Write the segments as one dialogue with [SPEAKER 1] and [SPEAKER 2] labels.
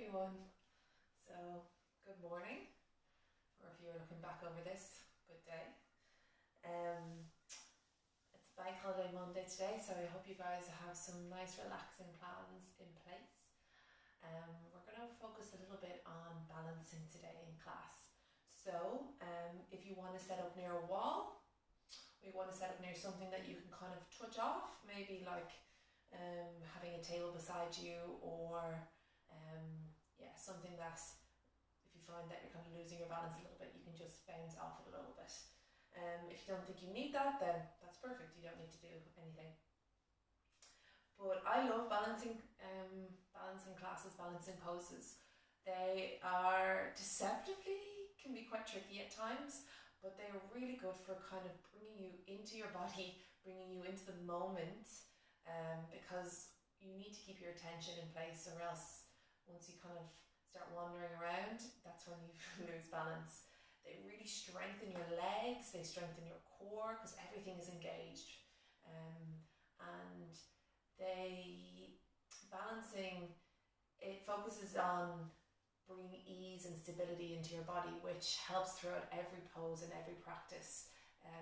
[SPEAKER 1] everyone. So, good morning, or if you're looking back over this, good day. It's Bank Holiday Monday today, so I hope you guys have some nice relaxing plans in place. We're going to focus a little bit on balancing today in class. So, if you want to set up near a wall, or you want to set up near something that you can kind of touch off, maybe like having a table beside you, or something that if you find that you're kind of losing your balance a little bit, you can just bounce off it a little bit. If you don't think you need that, then that's perfect. You don't need to do anything. But I love balancing classes, balancing poses. They are deceptively can be quite tricky at times, but they are really good for kind of bringing you into your body, bringing you into the moment, because you need to keep your attention in place, or else once you kind of start wandering around, that's when you lose balance. They really strengthen your legs, they strengthen your core because everything is engaged. And balancing, it focuses on bringing ease and stability into your body, which helps throughout every pose and every practice.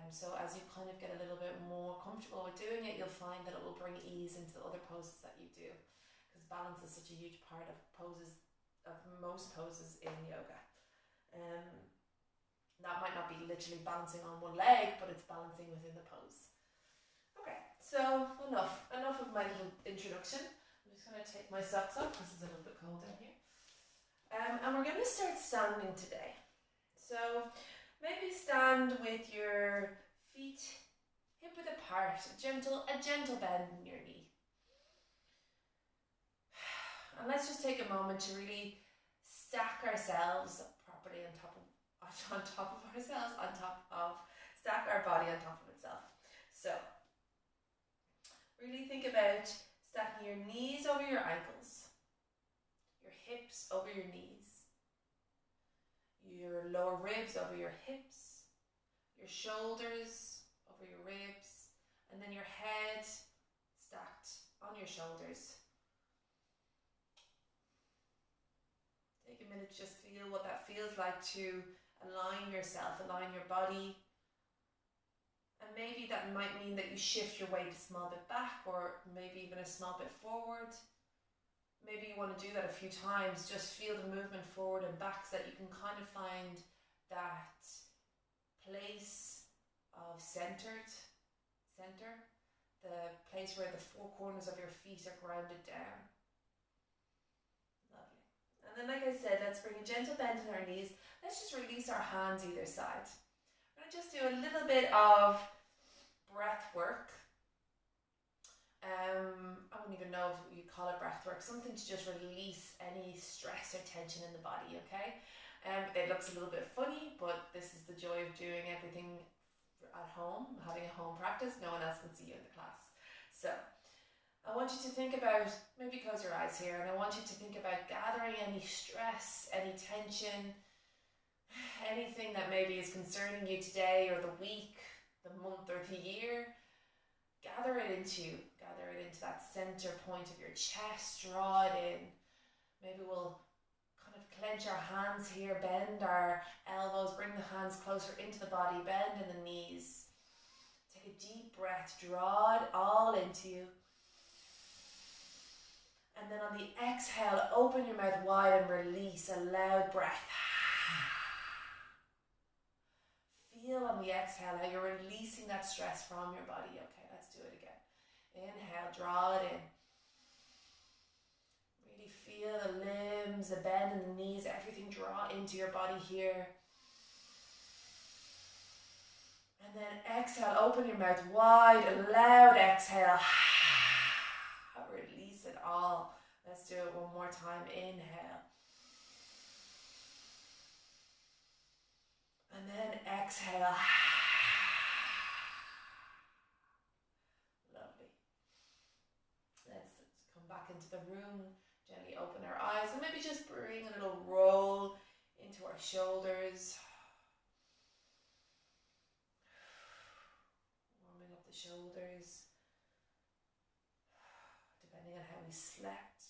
[SPEAKER 1] So as you kind of get a little bit more comfortable with doing it, you'll find that it will bring ease into the other poses that you do, because balance is such a huge part of most poses in yoga. That might not be literally balancing on one leg, but it's balancing within the pose. Okay, so enough of my little introduction. I'm just going to take my socks off because it's a little bit cold down here. And we're going to start standing today. So maybe stand with your feet hip-width apart, a gentle bend in your knee. And let's just take a moment to really stack ourselves properly stack our body on top of itself. So, really think about stacking your knees over your ankles, your hips over your knees, your lower ribs over your hips, your shoulders over your ribs, and then your head stacked on your shoulders. Take a minute to just feel what that feels like to align yourself, align your body. And maybe that might mean that you shift your weight a small bit back, or maybe even a small bit forward. Maybe you want to do that a few times. Just feel the movement forward and back so that you can kind of find that place of center, the place where the four corners of your feet are grounded down. Lovely. And then, like I said, let's bring a gentle bend in our knees. Let's just release our hands either side. We're going to just do a little bit of breath work. I don't even know if you call it breath work, something to just release any stress or tension in the body, okay? It looks a little bit funny, but this is the joy of doing everything at home, having a home practice. No one else can see you in the class. So I want you to think about, maybe close your eyes here, and I want you to think about gathering any stress, any tension, anything that maybe is concerning you today or the week, the month or the year. Gather it into that center point of your chest, draw it in. Maybe we'll kind of clench our hands here, bend our elbows, bring the hands closer into the body, bend in the knees. Take a deep breath, draw it all into you. And then on the exhale, open your mouth wide and release a loud breath. Feel on the exhale how you're releasing that stress from your body. Okay, let's do it again. Inhale, draw it in. Really feel the limbs, the bend in the knees, everything draw into your body here. And then exhale, open your mouth wide, a loud exhale. Release it all. Let's do it one more time. Inhale. And then exhale. Lovely. Let's come back into the room. Gently open our eyes and maybe just bring a little roll into our shoulders. Warming up the shoulders. Depending on how we slept,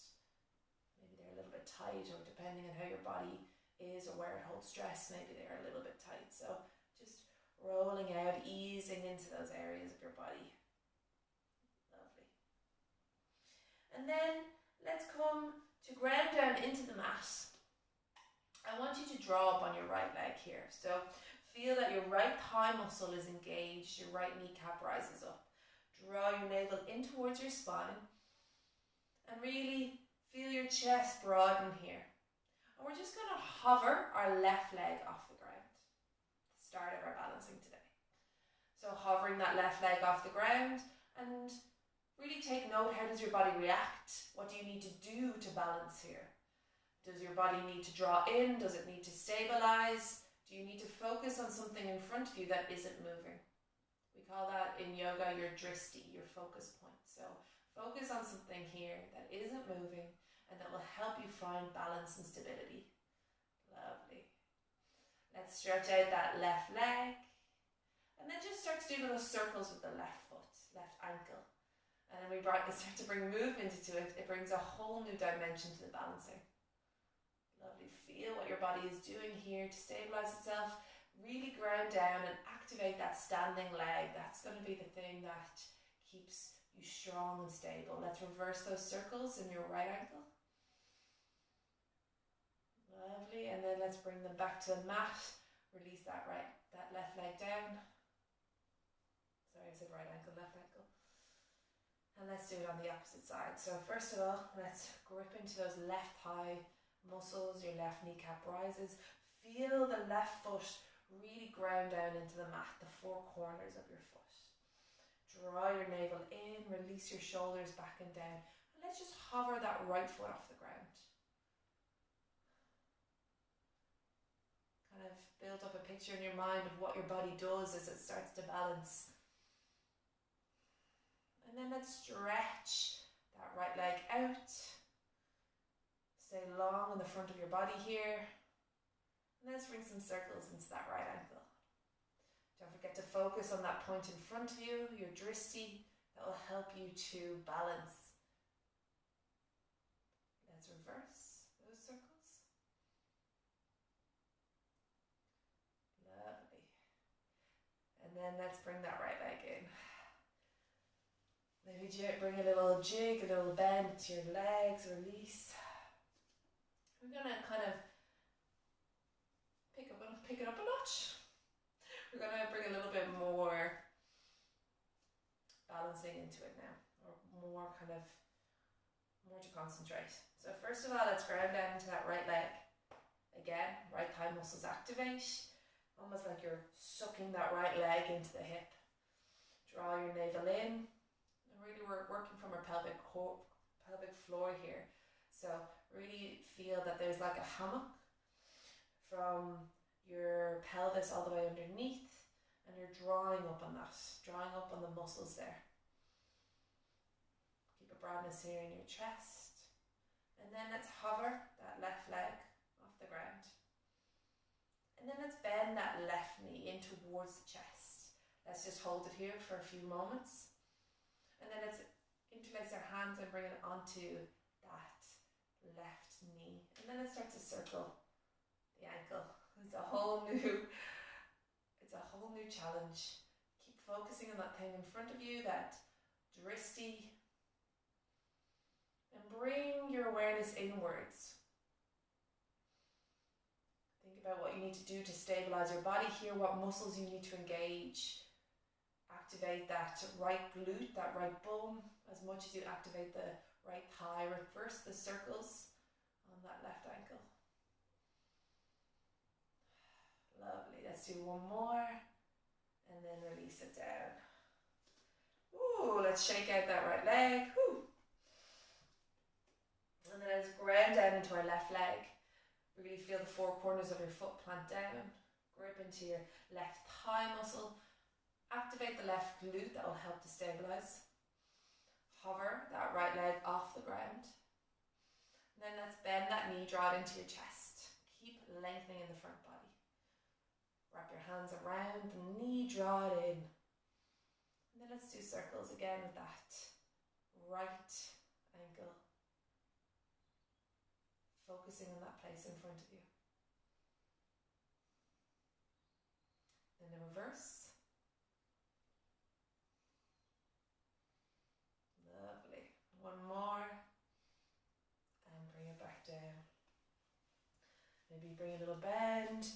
[SPEAKER 1] maybe they're a little bit bit tight, or depending on how your body is or where it holds stress, maybe they're a little bit tight. So just rolling out, easing into those areas of your body. Lovely. And then let's come to ground down into the mat. I want you to draw up on your right leg here. So feel that your right thigh muscle is engaged, your right kneecap rises up. Draw your navel in towards your spine and really feel your chest broaden here. And we're just going to hover our left leg off the ground. Start of our balancing today. So hovering that left leg off the ground, and really take note, how does your body react? What do you need to do to balance here? Does your body need to draw in? Does it need to stabilize? Do you need to focus on something in front of you that isn't moving? We call that in yoga your dristi, your focus point. So focus on something here that isn't moving and that will help you find balance and stability. Lovely. Let's stretch out that left leg. And then just start to do little circles with the left foot, left ankle. And then we start to bring movement into it. It brings a whole new dimension to the balancing. Lovely. Feel what your body is doing here to stabilize itself. Really ground down and activate that standing leg. That's going to be the thing that keeps you strong and stable. Let's reverse those circles in your right ankle. Lovely. And then let's bring them back to the mat. Release that left leg down. Sorry, I said right ankle, left ankle. And let's do it on the opposite side. So first of all, let's grip into those left thigh muscles, your left kneecap rises. Feel the left foot really ground down into the mat, the four corners of your foot. Draw your navel in, release your shoulders back and down. And let's just hover that right foot off the ground. Kind of build up a picture in your mind of what your body does as it starts to balance. And then let's stretch that right leg out. Stay long in the front of your body here. And let's bring some circles into that right ankle. Don't forget to focus on that point in front of you, your dristi. That will help you to balance. Let's reverse those circles. Lovely. And then let's bring that right leg in. Maybe bring a little jig, a little bend to your legs, release. We're going to kind of pick it up a notch. We're going to bring a little bit more balancing into it now, or more to concentrate. So first of all, let's ground down into that right leg. Again, right thigh muscles activate, almost like you're sucking that right leg into the hip. Draw your navel in. Really, we're working from our pelvic floor here. So really feel that there's like a hammock from your pelvis all the way underneath, and you're drawing up on that, drawing up on the muscles there. Keep a broadness here in your chest. And then let's hover that left leg off the ground. And then let's bend that left knee in towards the chest. Let's just hold it here for a few moments. And then let's interlace our hands and bring it onto that left knee. And then let's start to circle the ankle. It's a whole new challenge. Keep focusing on that thing in front of you, that dristi. And bring your awareness inwards. Think about what you need to do to stabilize your body here, what muscles you need to engage. Activate that right glute, that right bum, as much as you activate the right thigh. Reverse the circles on that left ankle. Lovely. Let's do one more. And then release it down. Ooh, let's shake out that right leg. Ooh. And then let's ground down into our left leg. Really feel the four corners of your foot plant down. Grip into your left thigh muscle. Activate the left glute, that will help to stabilize. Hover that right leg off the ground. And then let's bend that knee, draw it into your chest. Keep lengthening in the front body. Wrap your hands around the knee, draw it in. And then let's do circles again with that right ankle. focusing on that place in front of you. Then the reverse. Lovely. One more. And bring it back down. Maybe bring a little bend.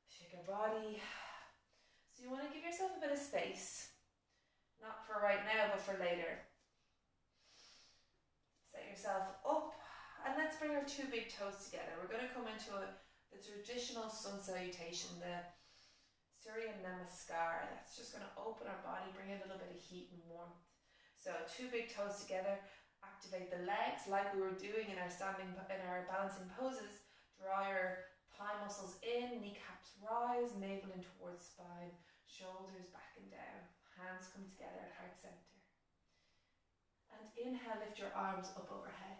[SPEAKER 1] Shake your body. So you want to give yourself a bit of space. Not for right now, but for later. Set yourself up. And let's bring our two big toes together. We're going to come into the traditional sun salutation, the Surya Namaskar. That's just going to open our body, bring in a little bit of heat and warmth. So two big toes together, activate the legs like we were doing in our balancing poses. Draw your thigh muscles in, kneecaps rise, navel in towards spine, shoulders back and down. Hands come together at heart center. And inhale, lift your arms up overhead.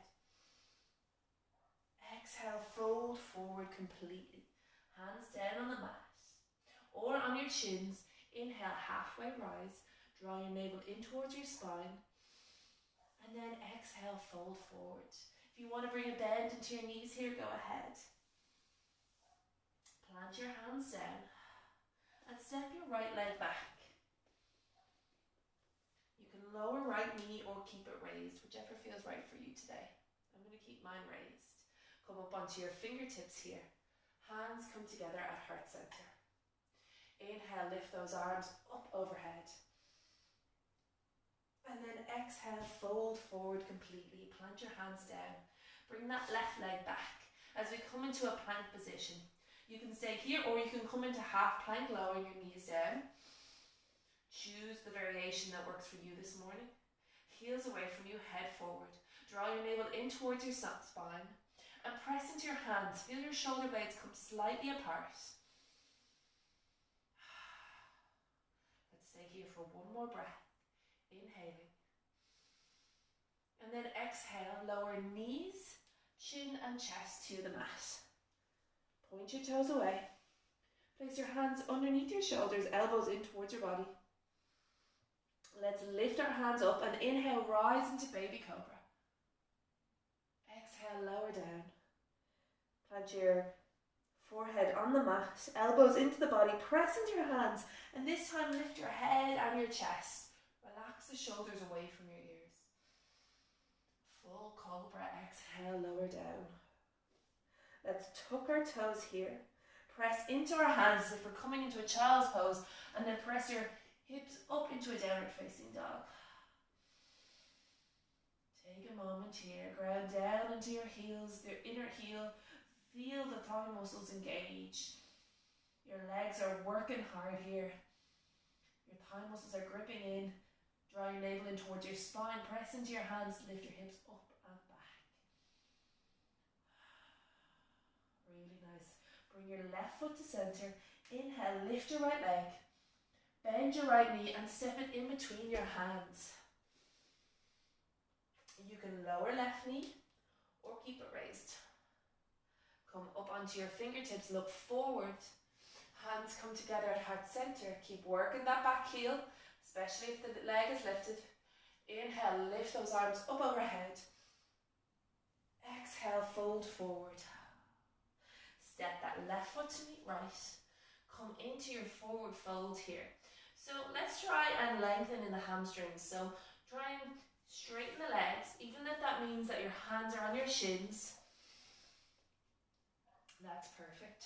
[SPEAKER 1] Exhale, fold forward completely. Hands down on the mat or on your shins. Inhale, halfway rise. Draw your navel in towards your spine. And then exhale, fold forward. If you want to bring a bend into your knees here, go ahead. Plant your hands down and step your right leg back. You can lower right knee or keep it raised, whichever feels right for you today. I'm going to keep mine raised. Come up onto your fingertips here. Hands come together at heart center. Inhale, lift those arms up overhead. And then exhale, fold forward completely. Plant your hands down. Bring that left leg back as we come into a plank position. You can stay here or you can come into half plank, lowering your knees down. Choose the variation that works for you this morning. Heels away from you, head forward. Draw your navel in towards your spine and press into your hands. Feel your shoulder blades come slightly apart. Let's stay here for one more breath. Inhaling. And then exhale, lower knees, chin and chest to the mat. Point your toes away. Place your hands underneath your shoulders, elbows in towards your body. Let's lift our hands up and inhale, rise into baby cobra. Exhale, lower down. Plant your forehead on the mat, elbows into the body, press into your hands, and this time lift your head and your chest. Relax the shoulders away from your ears. Full cobra, exhale, lower down. Let's tuck our toes here. Press into our hands as if we're coming into a child's pose, and then press your hips up into a downward facing dog. Take a moment here, ground down into your heels, your inner heel. Feel the thigh muscles engage. Your legs are working hard here. Your thigh muscles are gripping in. Draw your navel in towards your spine. Press into your hands. Lift your hips up and back. Really nice. Bring your left foot to center. Inhale, lift your right leg. Bend your right knee and step it in between your hands. You can lower left knee or keep it raised. Come up onto your fingertips, look forward. Hands come together at heart center. Keep working that back heel, especially if the leg is lifted. Inhale, lift those arms up overhead. Exhale, fold forward. Step that left foot to meet right. Come into your forward fold here. So let's try and lengthen in the hamstrings. So try and straighten the legs, even if that means that your hands are on your shins. That's perfect.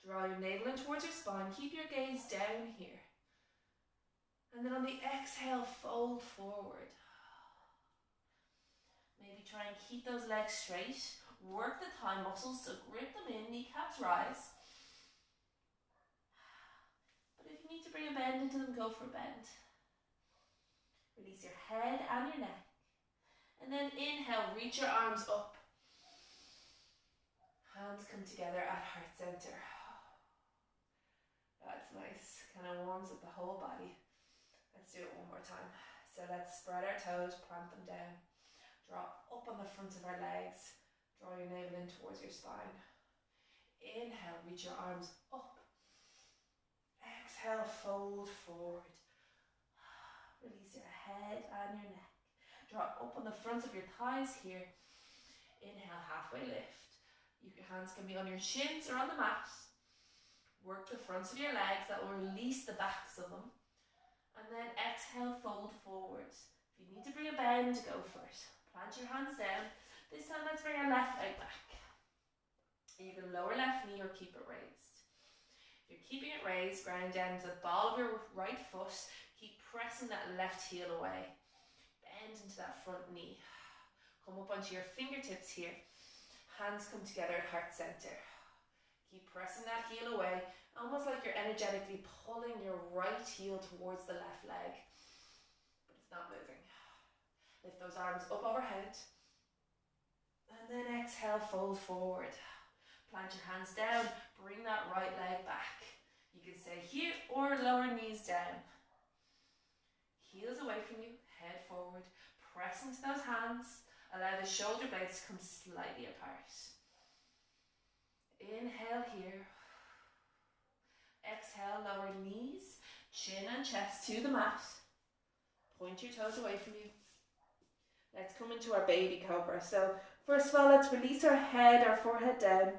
[SPEAKER 1] Draw your navel in towards your spine. Keep your gaze down here. And then on the exhale, fold forward. Maybe try and keep those legs straight. Work the thigh muscles, so grip them in, kneecaps rise. But if you need to bring a bend into them, go for a bend. Release your head and your neck. And then inhale, reach your arms up. Hands come together at heart center. That's nice. Kind of warms up the whole body. Let's do it one more time. So let's spread our toes, plant them down. Draw up on the fronts of our legs. Draw your navel in towards your spine. Inhale, reach your arms up. Exhale, fold forward. Release your head and your neck. Draw up on the fronts of your thighs here. Inhale, halfway lift. Your hands can be on your shins or on the mat. Work the fronts of your legs, that will release the backs of them. And then exhale, fold forward. If you need to bring a bend, go for it. Plant your hands down. This time let's bring our left leg back. You can lower left knee or keep it raised. If you're keeping it raised, ground down to the ball of your right foot. Keep pressing that left heel away. Bend into that front knee. Come up onto your fingertips here. Hands come together at heart center. Keep pressing that heel away, almost like you're energetically pulling your right heel towards the left leg, but it's not moving. Lift those arms up overhead, and then exhale, fold forward. Plant your hands down, bring that right leg back. You can stay here or lower knees down. Heels away from you, head forward, press into those hands, allow the shoulder blades to come slightly apart. Inhale here. Exhale, lower knees, chin and chest to the mat. Point your toes away from you. Let's come into our baby cobra. So first of all, let's release our head, our forehead down.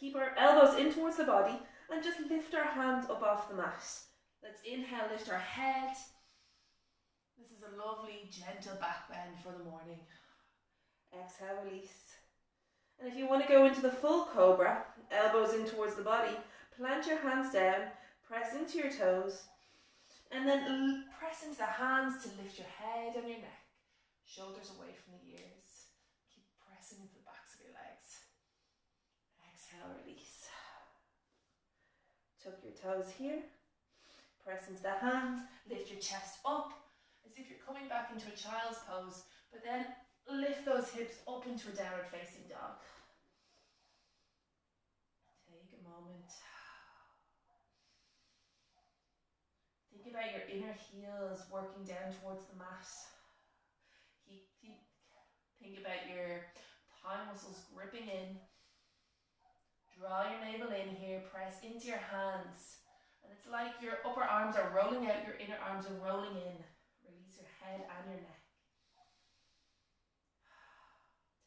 [SPEAKER 1] Keep our elbows in towards the body and just lift our hands up off the mat. Let's inhale, lift our head. This is a lovely, gentle back bend for the morning. Exhale, release. And if you want to go into the full cobra, elbows in towards the body, plant your hands down, press into your toes, and then press into the hands to lift your head and your neck. Shoulders away from the ears. Keep pressing into the backs of your legs. Exhale, release. Tuck your toes here. Press into the hands. Lift your chest up as if you're coming back into a child's pose, but then lift those hips up into a downward facing dog. Take a moment. Think about your inner heels working down towards the mat. Think about your thigh muscles gripping in. Draw your navel in here, press into your hands. And it's like your upper arms are rolling out, your inner arms are rolling in. Release your head and your neck.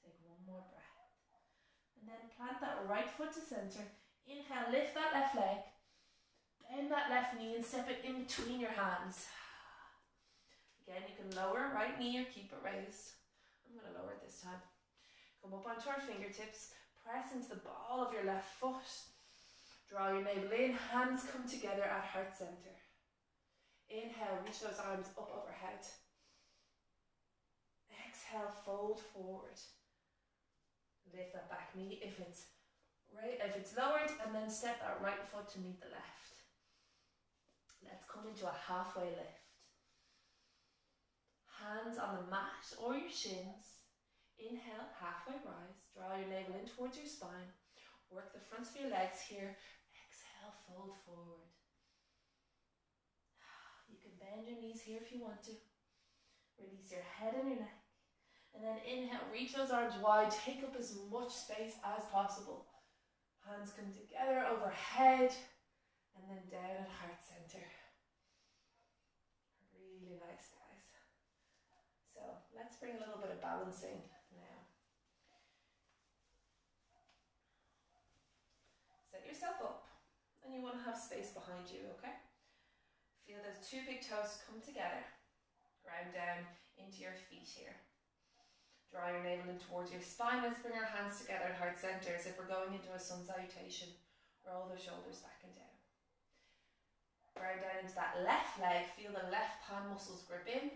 [SPEAKER 1] Take one more breath. And then plant that right foot to center. Inhale, lift that left leg. Bend that left knee and step it in between your hands. Again, you can lower right knee or keep it raised. I'm going to lower it this time. Come up onto our fingertips. Press into the ball of your left foot. Draw your navel in. Hands come together at heart center. Inhale, reach those arms up overhead. Exhale, fold forward. Lift that back knee if it's lowered, and then step that right foot to meet the left. Let's come into a halfway lift. Hands on the mat or your shins. Inhale, halfway rise. Draw your navel in towards your spine. Work the fronts of your legs here. Exhale, fold forward. You can bend your knees here if you want to. Release your head and your neck. And then inhale, reach those arms wide. Take up as much space as possible. Hands come together overhead and then down at heart center. Really nice, guys. So let's bring a little bit of balancing now. Set yourself up, and you want to have space behind you, okay? Feel those two big toes come together. Ground down into your feet here. Draw your navel in towards your spine. Let's bring our hands together at heart center as if we're going into a sun salutation. Roll the shoulders back and down. Ground down into that left leg. Feel the left pan muscles grip in.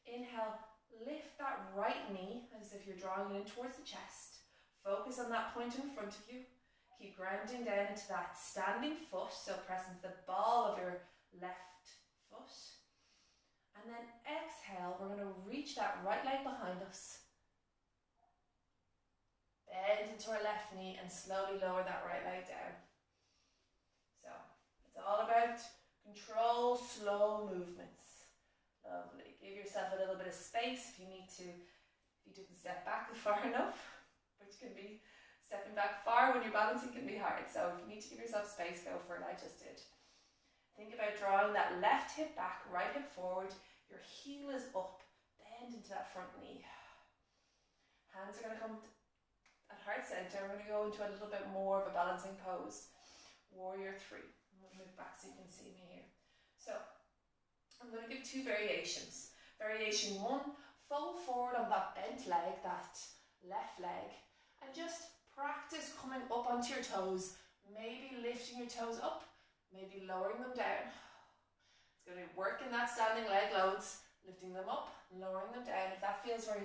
[SPEAKER 1] Inhale, lift that right knee as if you're drawing it in towards the chest. Focus on that point in front of you. Keep grounding down into that standing foot, so press into the ball of your left foot. And then exhale, we're going to reach that right leg behind us. Bend into our left knee and slowly lower that right leg down. So it's all about control, slow movements. Lovely. Give yourself a little bit of space if you need to. If you didn't step back far enough, which can be stepping back far when you're balancing can be hard. So if you need to give yourself space, go for it. I just did. Think about drawing that left hip back, right hip forward. Your heel is up. Bend into that front knee. Hands are going to come at heart center. We're going to go into a little bit more of a balancing pose. Warrior 3. I'm going to move back so you can see me here. So I'm going to give 2 variations. Variation 1, fold forward on that bent leg, that left leg, and just practice coming up onto your toes, maybe lifting your toes up, maybe lowering them down. It's going to be working that standing leg loads, lifting them up, lowering them down. If that feels where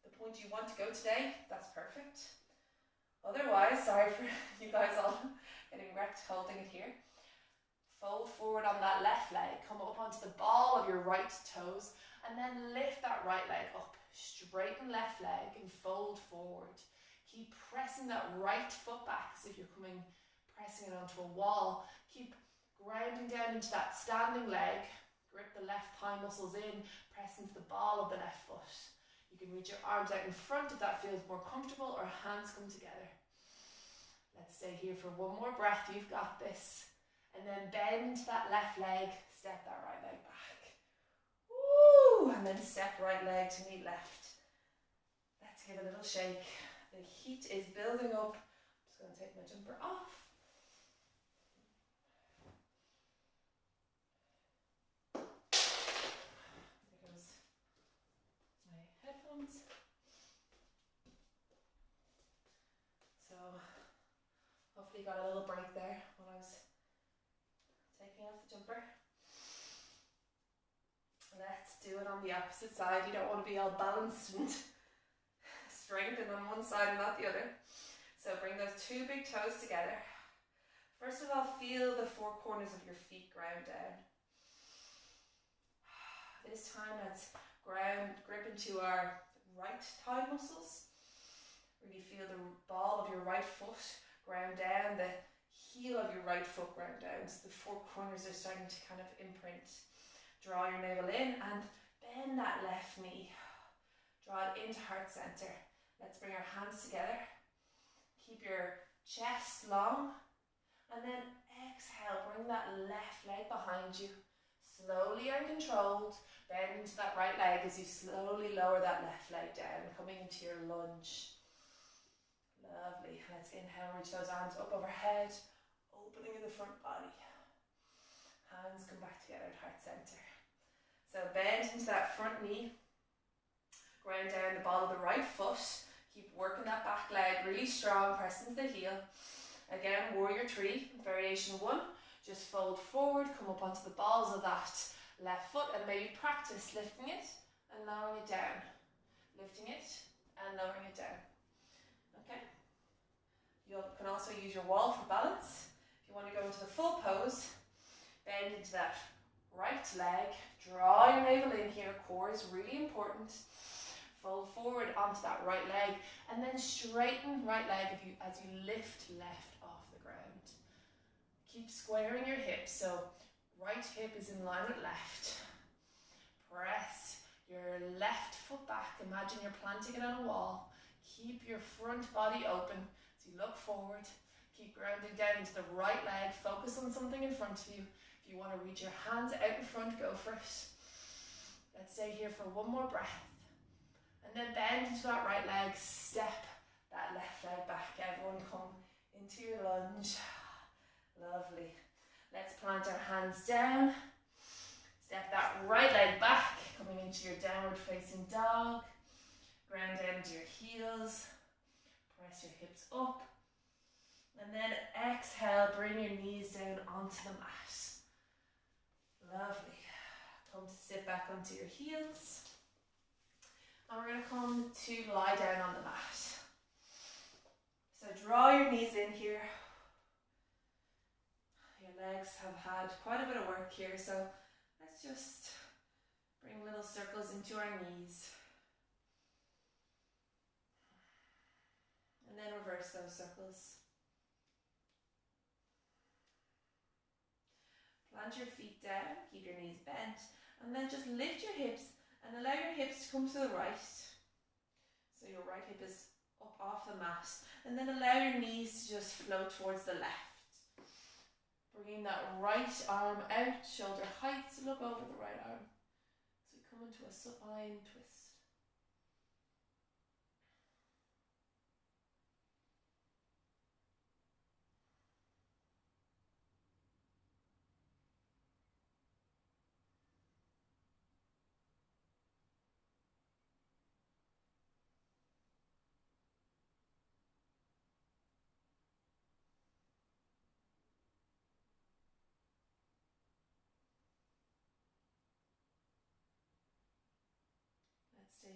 [SPEAKER 1] the point you want to go today, that's perfect. Otherwise, sorry for you guys all getting wrecked holding it here. Fold forward on that left leg, come up onto the ball of your right toes, and then lift that right leg up. Straighten left leg and fold forward. Keep pressing that right foot back as if you're pressing it onto a wall. Keep grounding down into that standing leg. Grip the left thigh muscles in, press into the ball of the left foot. You can reach your arms out in front if that feels more comfortable, or hands come together. Let's stay here for 1 more breath. You've got this. And then bend that left leg, step that right leg back. Woo! And then step right leg to meet left. Let's give a little shake. The heat is building up. I'm just going to take my jumper off. There goes my headphones. So hopefully you got a little break there when I was taking off the jumper. Let's do it on the opposite side. You don't want to be all balanced and strengthened on one side and not the other. So bring those 2 big toes together. First of all, feel the 4 corners of your feet ground down. This time let's grip into our right thigh muscles. Really feel the ball of your right foot ground down, the heel of your right foot ground down. So the 4 corners are starting to kind of imprint. Draw your navel in and bend that left knee. Draw it into heart center. Let's bring our hands together. Keep your chest long. And then exhale, bring that left leg behind you. Slowly and controlled, bend into that right leg as you slowly lower that left leg down, coming into your lunge. Lovely. Let's inhale, reach those arms up overhead, opening in the front body. Hands come back together at heart center. So bend into that front knee. Ground down the ball of the right foot. Keep working that back leg really strong, press into the heel. Again, warrior 3, variation 1. Just fold forward, come up onto the balls of that left foot and maybe practice lifting it and lowering it down. Lifting it and lowering it down. Okay? You can also use your wall for balance. If you want to go into the full pose, bend into that right leg. Draw your navel in here. Core is really important. Fold forward onto that right leg and then straighten right leg as you lift left off the ground. Keep squaring your hips, so right hip is in line with left. Press your left foot back. Imagine you're planting it on a wall. Keep your front body open as you look forward. Keep grounding down into the right leg. Focus on something in front of you. If you want to reach your hands out in front, go for it. Let's stay here for 1 more breath. And then bend into that right leg. Step that left leg back. Everyone come into your lunge. Lovely. Let's plant our hands down. Step that right leg back, coming into your downward facing dog. Ground down to your heels. Press your hips up. And then exhale, bring your knees down onto the mat. Lovely. Come to sit back onto your heels. And we're going to come to lie down on the mat. So draw your knees in here. Your legs have had quite a bit of work here, so let's just bring little circles into our knees. And then reverse those circles. Plant your feet down, keep your knees bent, and then just lift your hips and allow your hips to come to the right. So your right hip is up off the mat. And then allow your knees to just float towards the left. Bringing that right arm out, shoulder height, so look over the right arm. So we come into a supine twist.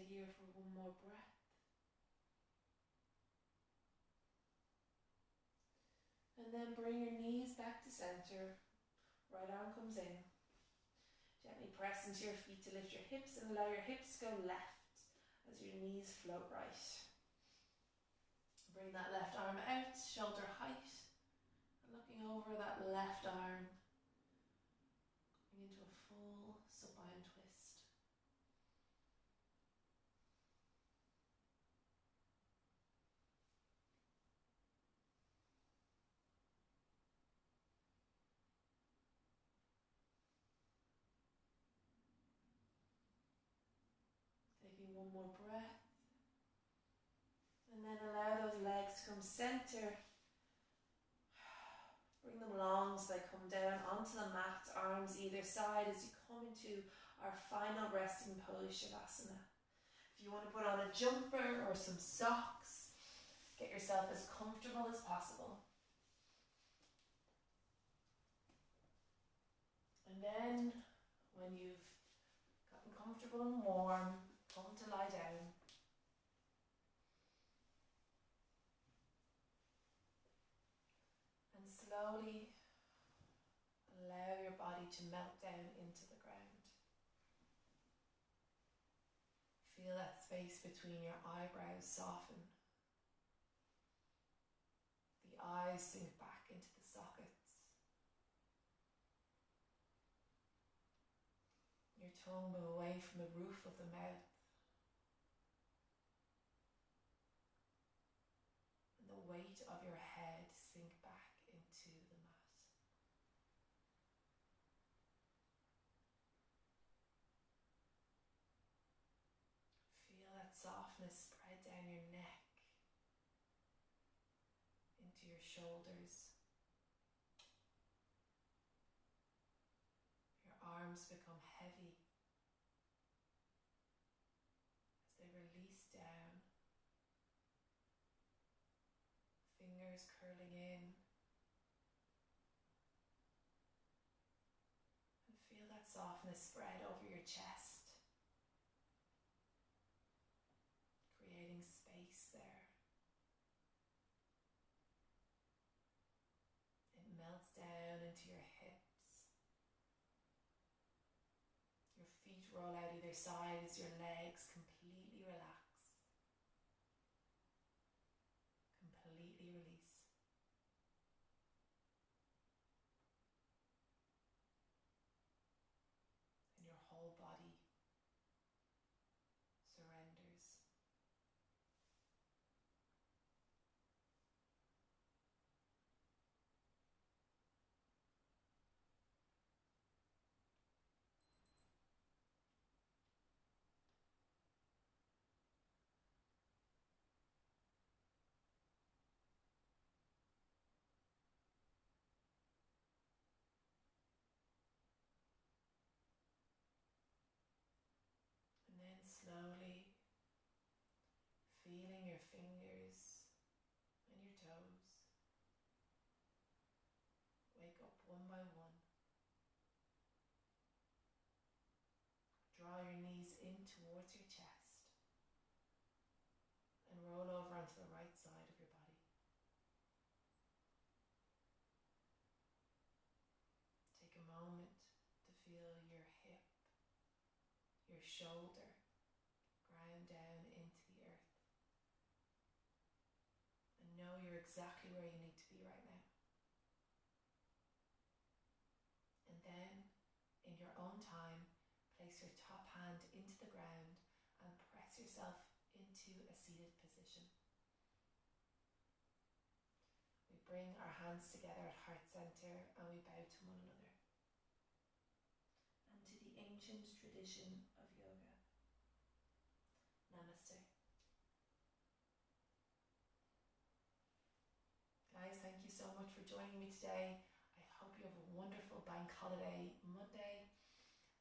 [SPEAKER 1] stay here for one more breath. And then bring your knees back to center. Right arm comes in. Gently press into your feet to lift your hips and allow your hips to go left as your knees float right. Bring that left arm out, shoulder height. And looking over that left arm into a full supine twist. Taking one more breath. And then allow those legs to come center. Bring them long so they come down onto the mat, arms either side as you come into our final resting pose, Shavasana. If you want to put on a jumper or some socks, get yourself as comfortable as possible. And then, when you've gotten comfortable and warm, come to lie down. And slowly allow your body to melt down into the ground. Feel that space between your eyebrows soften. The eyes sink back into the sockets. Your tongue move away from the roof of the mouth. And the weight of your head sink back into the mat. Feel that softness spread down your neck, into your shoulders. Your arms become heavy as they release down. Fingers curling in. And feel that softness spread over your chest, creating space there. It melts down into your hips. Your feet roll out either side as your legs completely relax. Completely release. And your whole body surrenders. And then slowly feeling your fingers and your toes wake up one by one. Draw your knees in towards your chest and roll over onto the right side of your body. Take a moment to feel your hip, your shoulder ground down into the earth. And know you're exactly where you need to be right now. And then, in your own time, place your top hand into the ground and press yourself into a seated position. We bring our hands together at heart center and we bow to one another and to the ancient tradition of yoga. Namaste. Guys, thank you so much for joining me today. I hope you have a wonderful bank holiday Monday.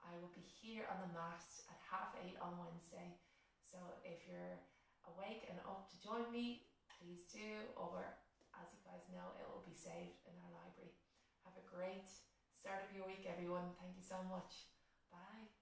[SPEAKER 1] I will be here on the mat at 8:30 on Wednesday. So if you're awake and up to join me, please do, or as you guys know, it will be saved in our library. Have a great start of your week, everyone. Thank you so much. Bye.